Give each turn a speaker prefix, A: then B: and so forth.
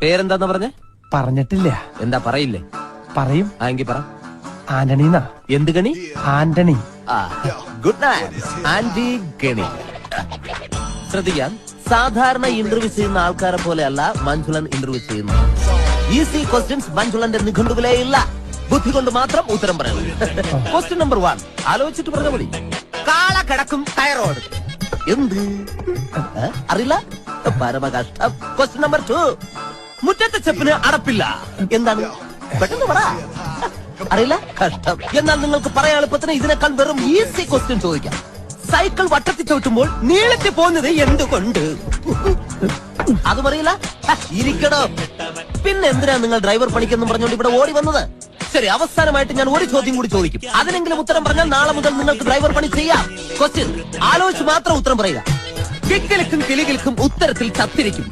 A: പേരെന്താന്ന് പറഞ്ഞേ?
B: പറഞ്ഞിട്ടില്ല.
A: എന്താ പറയില്ലേ?
B: പറയും.
A: എങ്കിൽ പറ.
B: ആന്റണീന്നാ.
A: എന്ത് Gani?
B: Antony.
A: Good night aunty Gani. ശ്രദ്ധിക്കാൻ, സാധാരണ ഇന്റർവ്യൂ ചെയ്യുന്ന ആൾക്കാരെ പോലെയല്ല മഞ്ജുളൻ ഇന്റർവ്യൂ ചെയ്യുന്നത്. ഈസി ക്വസ്റ്റ്യൻസ് മഞ്ജുളന്റെ നിഘണ്ടുവിലേ ഇല്ല. ബുദ്ധി കൊണ്ട് മാത്രം ഉത്തരം പറയണം. ക്വസ്റ്റ്യൻ നമ്പർ 1 ആലോചിച്ചിട്ട് പറഞ്ഞ മതി. കാള കിടക്കും തൈറോയ്ഡ്. എന്ത് അറിയില്ല? പരമകഷ്ടം. ക്വസ്റ്റ്യൻ നമ്പർ 2 മുറ്റത്തെ ചെപ്പിന് അടപ്പില്ല. എന്താണ്? പെട്ടെന്ന് പറ. അറിയില്ല? കഷ്ടം. എന്നാൽ നിങ്ങൾക്ക് പറയാൻ എളുപ്പത്തിന് ഇതിനേക്കാൾ വെറും ഈസി ക്വസ്റ്റ്യൻ ചോദിക്കാം. സൈക്കിൾ വട്ടത്തിൽ ചവിട്ടുമ്പോൾ നീളത്തിൽ പോകുന്നത് എന്തുകൊണ്ട്? അതും അറിയില്ല? ഇരിക്കടോ. പിന്നെ എന്തിനാ നിങ്ങൾ ഡ്രൈവർ പണിക്കെന്നും പറഞ്ഞുകൊണ്ട് ഇവിടെ ഓടി വന്നത്? ശരി, അവസാനമായിട്ട് ഞാൻ ഒരു ചോദ്യം കൂടി ചോദിക്കും. അതിനെങ്കിലും ഉത്തരം പറഞ്ഞാൽ നാളെ മുതൽ നിങ്ങൾക്ക് ഡ്രൈവർ പണി ചെയ്യാം. ക്വസ്റ്റ്യൻ ആലോചിച്ച് മാത്രം ഉത്തരം പറയുക. കിക്കിലിക്കും കിളികൾക്കും ഉത്തരത്തിൽ ചത്തിരിക്കും.